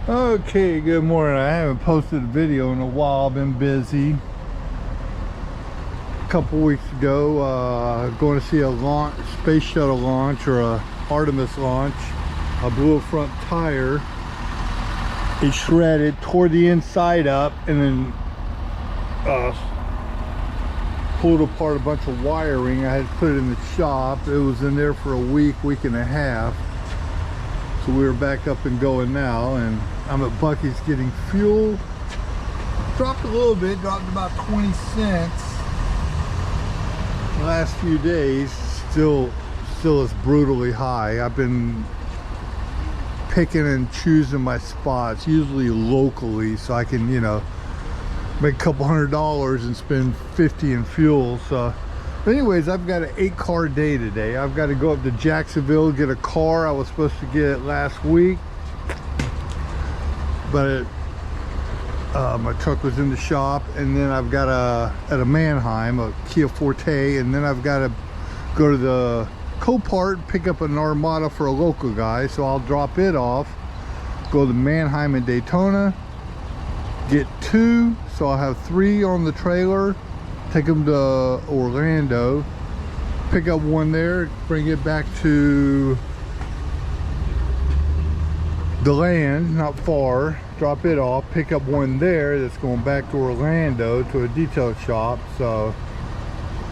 Okay, good morning. I haven't posted a video in a while. I've been busy. A couple weeks ago, going to see a launch, space shuttle launch, or a Artemis launch. I blew a front tire. It shredded, tore the inside up, and then pulled apart a bunch of wiring. I had to put it in the shop. It was in there for a week and a half. So we were back up and going now, and I'm at Bucky's getting fuel. Dropped a little bit, dropped about 20 cents the last few days. Still is brutally high. I've been picking and choosing my spots, usually locally, so I can, you know, make a couple $100 and spend 50 in fuel. So anyways, I've got an 8-car day today. I've got to go up to Jacksonville, get a car. I was supposed to get it last week, but my truck was in the shop. And then I've got at a Manheim, a Kia Forte, and then I've got to go to the Copart, pick up an Armada for a local guy. So I'll drop it off, go to Manheim and Daytona, get 2, so I'll have 3 on the trailer. Take them to Orlando, pick up 1 there, bring it back to the land, not far, drop it off, pick up 1 there that's going back to Orlando to a detail shop, so,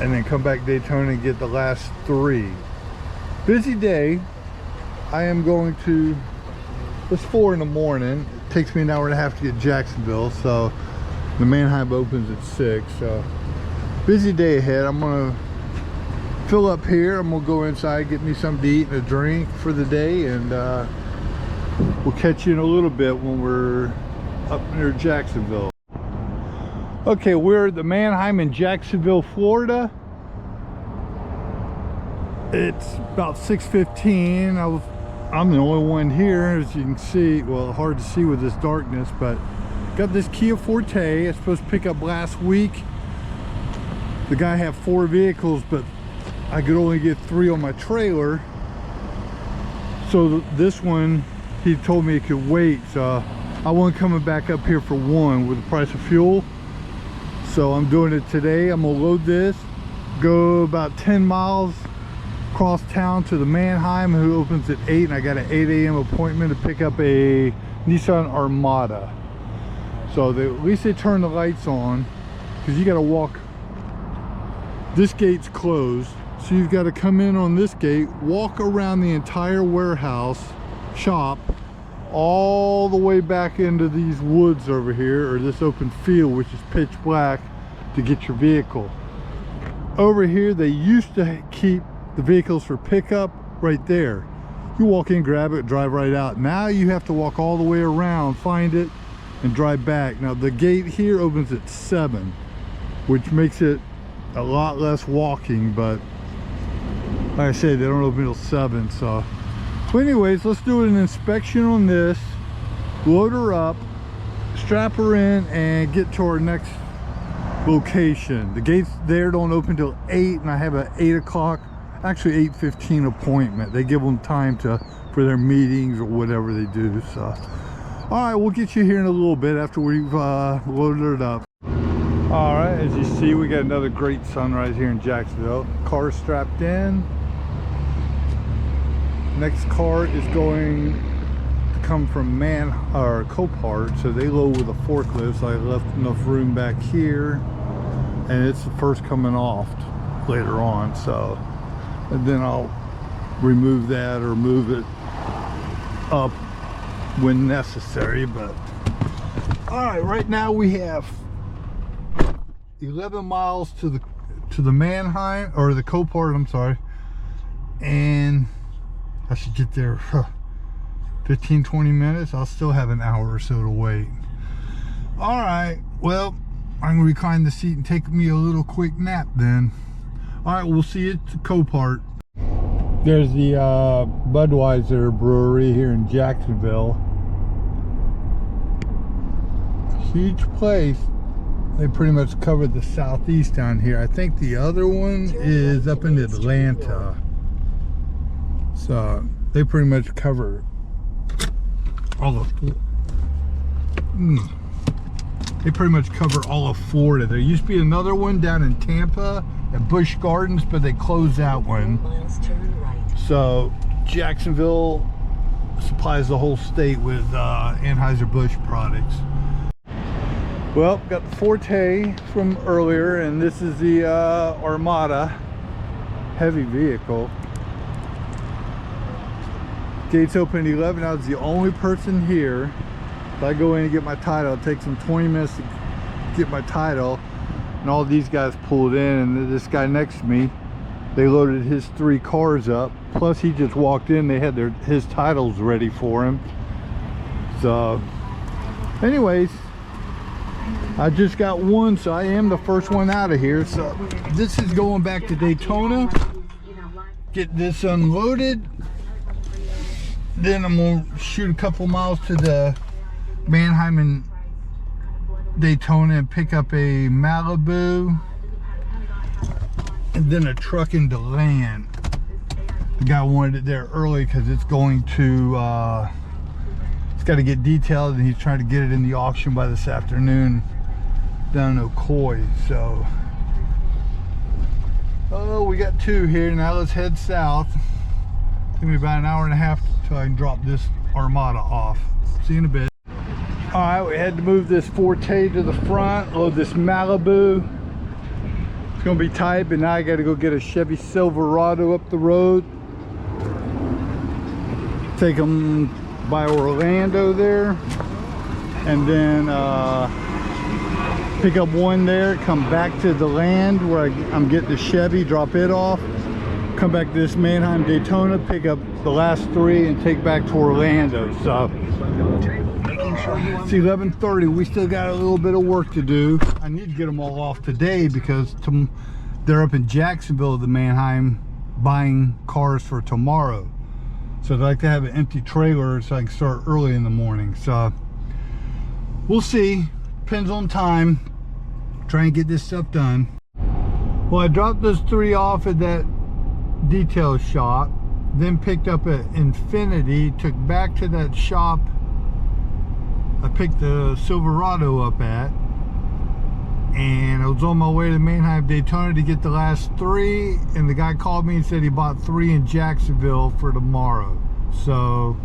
and then come back to Daytona and get the last 3. Busy day. I am going to, it's 4 in the morning. It takes me an hour and a half to get to Jacksonville, so the Manheim opens at 6, so busy day ahead. I'm gonna fill up here. I'm gonna go inside, get me something to eat and a drink for the day, and we'll catch you in a little bit when we're up near Jacksonville. Okay, we're at the Manheim in Jacksonville, Florida. It's about 6:15. I'm the only one here, as you can see. Well, hard to see with this darkness, but got this Kia Forte. It's supposed to pick up last week. The guy had 4 vehicles, but I could only get 3 on my trailer. So this one, he told me it could wait. So I wasn't coming back up here for 1 with the price of fuel. So I'm doing it today. I'm gonna load this, go about 10 miles across town to the Manheim, who opens at 8, and I got an 8 a.m. appointment to pick up a Nissan Armada. So at least they turn the lights on, because you got to walk. This gate's closed, so you've got to come in on this gate, walk around the entire warehouse shop, all the way back into these woods over here, or this open field, which is pitch black, to get your vehicle. Over here, they used to keep the vehicles for pickup right there. You walk in, grab it, drive right out. Now you have to walk all the way around, find it, and drive back. Now the gate here opens at 7, which makes it a lot less walking, but like I said, they don't open until 7. So anyways, let's do an inspection on this, load her up, strap her in, and get to our next location. The gates there don't open till 8, and I have an 8 o'clock, actually 8:15 appointment. They give them time for their meetings or whatever they do. So all right, we'll get you here in a little bit after we've loaded it up. All right, as you see, we got another great sunrise here in Jacksonville. Car strapped in. Next car is going to come from Copart, so they load with a forklift. So I left enough room back here, and it's the first coming off later on. So, and then I'll remove that or move it up when necessary. But all right, right now we have 11 miles to the Manheim, or the Copart, I'm sorry, and I should get there 15-20 minutes. I'll still have an hour or so to wait. All right, well, I'm gonna recline the seat and take me a little quick nap then. All right, we'll see you at the Copart. There's the Budweiser brewery here in Jacksonville. Huge place. They pretty much covered the southeast down here. I think the other one is up in Atlanta. So they pretty much cover all the They pretty much cover all of Florida. There used to be another one down in Tampa at Busch Gardens, but they closed that one. So Jacksonville supplies the whole state with Anheuser-Busch products. Well, got the Forte from earlier, and this is the Armada heavy vehicle. Gates open at 11. I was the only person here. If I go in and get my title, it takes them 20 minutes to get my title, and all these guys pulled in, and this guy next to me, they loaded his 3 cars up, plus he just walked in, they had his titles ready for him. So anyways, I just got one, so I am the first one out of here. So this is going back to Daytona, get this unloaded, then I'm gonna shoot a couple miles to the Manheim and Daytona and pick up a Malibu, and then a truck into land. The guy wanted it there early because it's going to it's got to get detailed, and he's trying to get it in the auction by this afternoon down in Ocoee. So we got 2 here. Now let's head south. Give me about an hour and a half till I can drop this Armada off. See you in a bit. All right, we had to move this Forte to the front, load this Malibu. It's gonna be tight, but now I gotta go get a Chevy Silverado up the road. Take them by Orlando there, and then pick up one there, come back to the land where I'm getting the Chevy, drop it off, come back to this Manheim Daytona, pick up the last 3 and take back to Orlando. So it's 11:30. We still got a little bit of work to do. I need to get them all off today because they're up in Jacksonville, the Manheim, buying cars for tomorrow. So I'd like to have an empty trailer so I can start early in the morning. So we'll see. Depends on time. Try and get this stuff done. Well, I dropped those 3 off at that detail shop, then picked up an Infinity, took back to that shop I picked the Silverado up at, and I was on my way to Manheim Daytona to get the last 3, and the guy called me and said he bought 3 in Jacksonville for tomorrow. So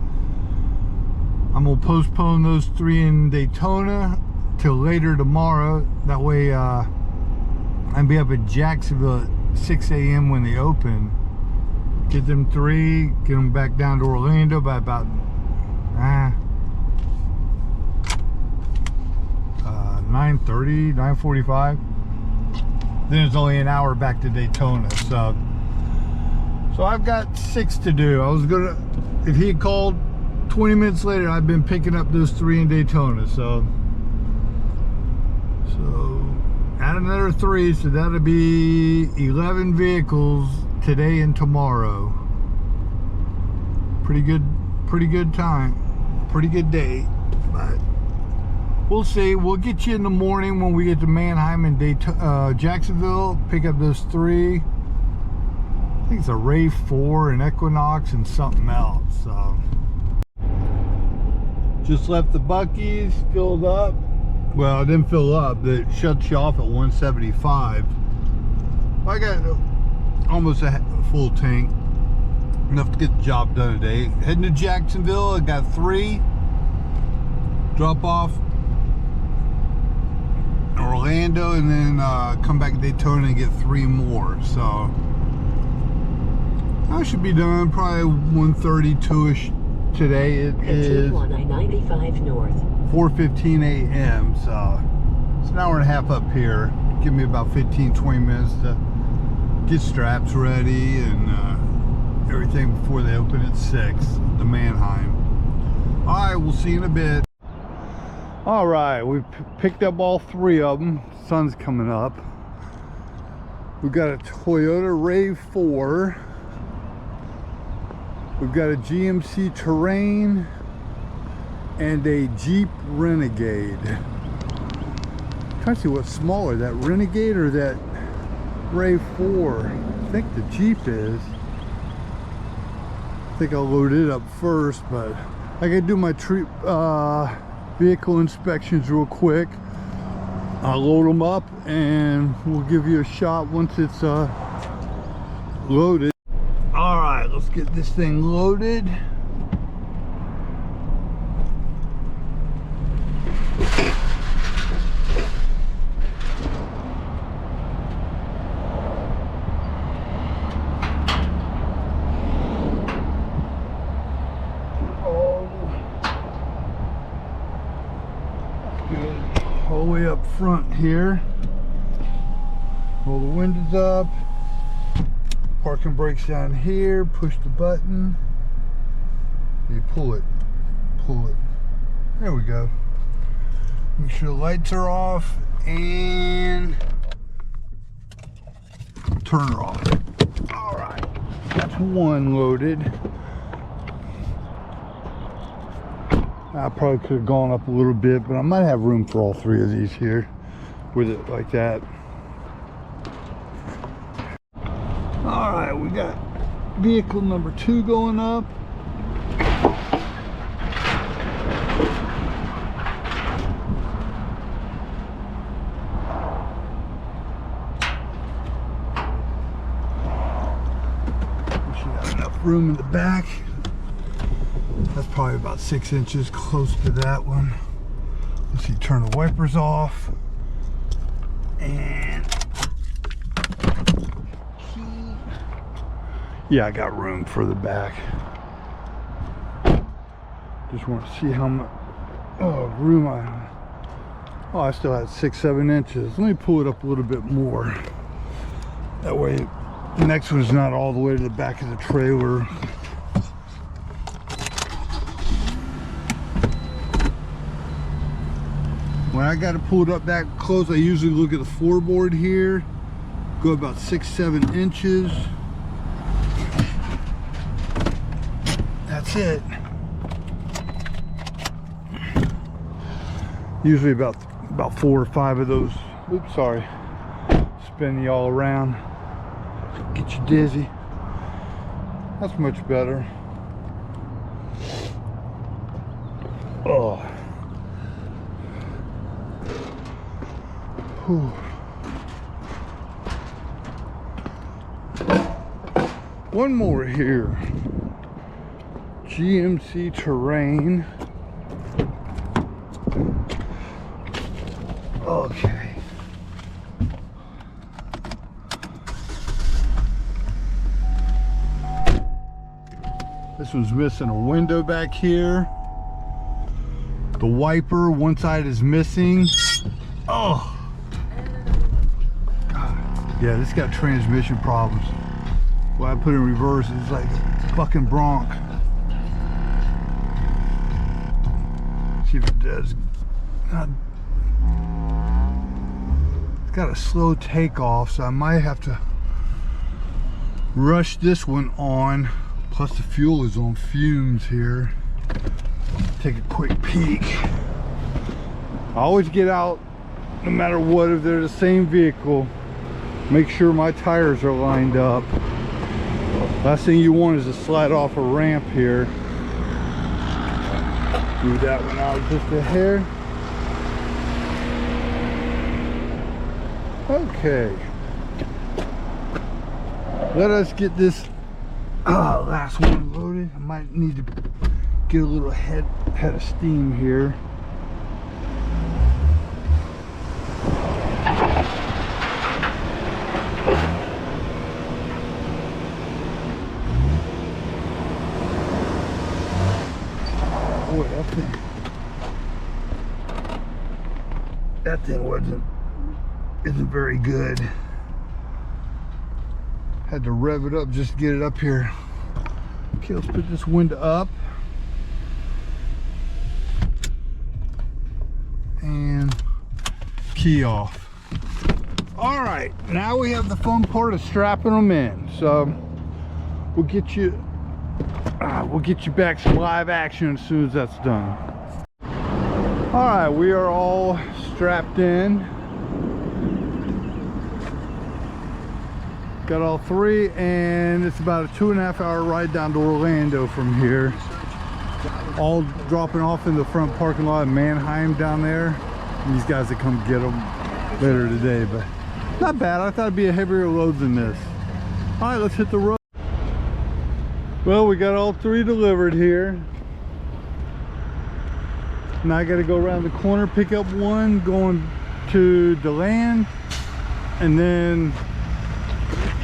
I'm gonna postpone those 3 in Daytona till later tomorrow. That way I'll be up in Jacksonville at 6 a.m. when they open. Get them 3, get them back down to Orlando by about 9:30, 9:45. Then it's only an hour back to Daytona. So I've got 6 to do. I was gonna, if he had called 20 minutes later, I've been picking up those 3 in Daytona. So add another 3, so that'll be 11 vehicles today and tomorrow. Pretty good time, pretty good day, but we'll see. We'll get you in the morning when we get to Manheim and Jacksonville. Pick up those 3. I think it's a Ray 4, an Equinox, and something else. So just left the Bucees, filled up. Well, it didn't fill up. It shuts you off at 175. I got almost a full tank, enough to get the job done today. Heading to Jacksonville. I got 3. Drop off Orlando, and then come back to Daytona and get 3 more. So I should be done probably 1:32ish today. It is 95 north. 4:15 a.m. so it's an hour and a half up here. Give me about 15-20 minutes to get straps ready and everything before they open at 6, the Manheim. All right, we'll see you in a bit. All right, we picked up all 3 of them. Sun's coming up. We've got a Toyota RAV4. We've got a GMC Terrain and a Jeep Renegade. I'm trying to see what's smaller, that Renegade or that RAV4. I think the Jeep is. I think I'll load it up first, but I gotta do my vehicle inspections real quick. I'll load them up and we'll give you a shot once it's loaded. All right, let's get this thing loaded. All the way up front here. Roll the windows up. Parking brakes down here. Push the button. You pull it. Pull it. There we go. Make sure the lights are off and turn her off. Alright. That's one loaded. I probably could have gone up a little bit, but I might have room for all three of these here with it like that. All right, we got vehicle number 2 going up. We should have enough room in the back. That's probably about 6 inches close to that one. Let's see, turn the wipers off. And key. Yeah, I got room for the back. Just want to see how much room I still had 6-7 inches. Let me pull it up a little bit more. That way the next one's not all the way to the back of the trailer. When I got to pull it up that close, I usually look at the floorboard here, go about 6-7 inches. That's it. Usually about 4 or 5 of those. Oops, sorry. Spin you all around. Get you dizzy. That's much better. Oh. Whew. One more here. GMC Terrain. Okay. This one's missing a window back here. The wiper, one side is missing. Oh. Yeah, this got transmission problems. When I put it in reverse, it's like a fucking Bronc. See if it does. It's got a slow takeoff, so I might have to rush this one on. Plus the fuel is on fumes here. Take a quick peek. I always get out, no matter what, if they're the same vehicle. Make sure my tires are lined up. Last thing you want is to slide off a ramp here. Move that one out just a hair. Okay. Let us get this last one loaded. I might need to get a little head of steam here. Boy, that thing isn't very good. Had to rev it up just to get it up here. Okay, let's put this window up. And key off. All right, now we have the fun part of strapping them in. So we'll get you back some live action as soon as that's done. All right, we are all strapped in. Got all three, and it's about a 2.5 hour ride down to Orlando from here. all dropping off in the front parking lot of Manheim down there. And these guys will come get them later today, but not bad. I thought it'd be a heavier load than this. All right, let's hit the road. Well, we got all three delivered here. Now I got to go around the corner, pick up one going to DeLand, and then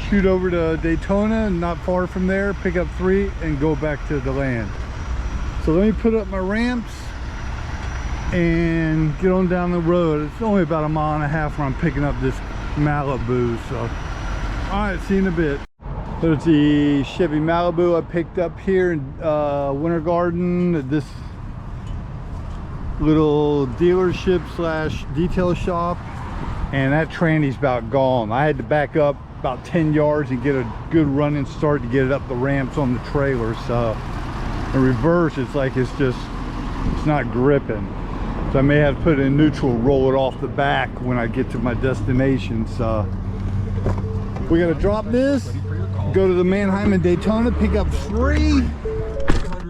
shoot over to Daytona, not far from there, pick up three and go back to DeLand. So let me put up my ramps and get on down the road. It's only about 1.5 miles where I'm picking up this Malibu. So all right, see you in a bit. There's the Chevy Malibu I picked up here in Winter Garden at this little dealership slash detail shop, and that tranny's about gone. I had to back up about 10 yards and get a good running start to get it up the ramps on the trailer. So in reverse, it's like it's not gripping. So I may have to put it in neutral, roll it off the back when I get to my destination. So we gotta drop this, go to the Manheim and Daytona, pick up three,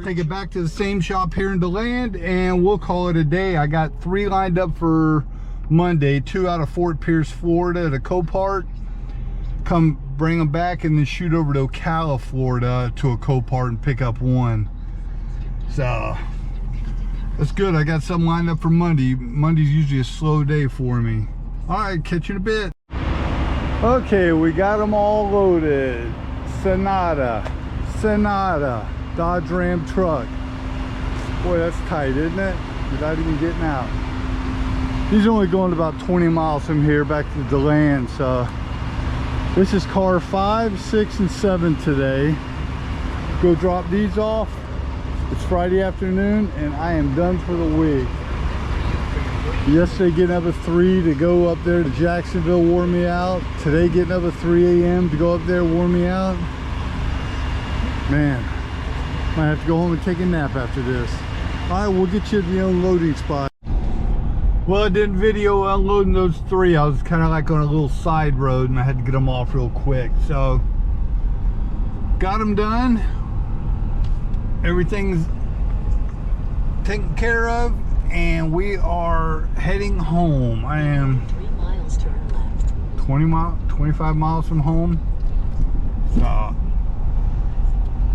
take it back to the same shop here in DeLand, and we'll call it a day. I got three lined up for Monday, 2 out of Fort Pierce, Florida at a Copart. Come bring them back and then shoot over to Ocala, Florida to a Copart and pick up one. So that's good. I got some lined up for Monday. Monday's usually a slow day for me. All right, catch you in a bit. Okay, we got them all loaded. Sonata, Dodge Ram truck. Boy, that's tight, isn't it? Without even getting out. He's only going about 20 miles from here back to DeLand. So this is car 5, 6, and 7 today. Go drop these off. It's Friday afternoon and I am done for the week. Yesterday getting up at 3 to go up there to Jacksonville wore me out. Today getting up at 3 a.m. to go up there wore me out. Man, might have to go home and take a nap after this. All right, we'll get you to the unloading spot. Well, I didn't video unloading those three. I was kind of like on a little side road and I had to get them off real quick. So got them done. Everything's taken care of and we are heading home. I am 3 miles, turn left. 25 miles from home. So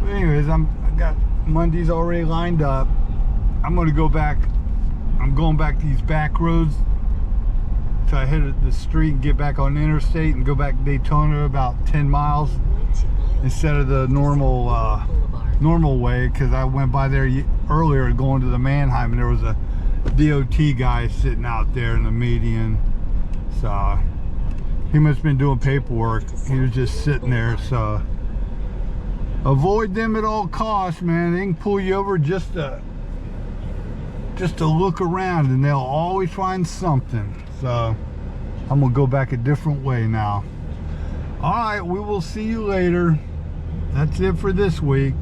anyways, I got Mondays already lined up. I'm gonna go back. I'm going back these back roads till I hit the street and get back on the interstate and go back to Daytona about 10 miles instead of the normal way, because I went by there earlier going to the Manheim and there was a DOT guy sitting out there in the median. So he must have been doing paperwork. He was just sitting there. So avoid them at all costs, man. They can pull you over just to look around and they'll always find something. So I'm gonna go back a different way now. All right, we will see you later. That's it for this week.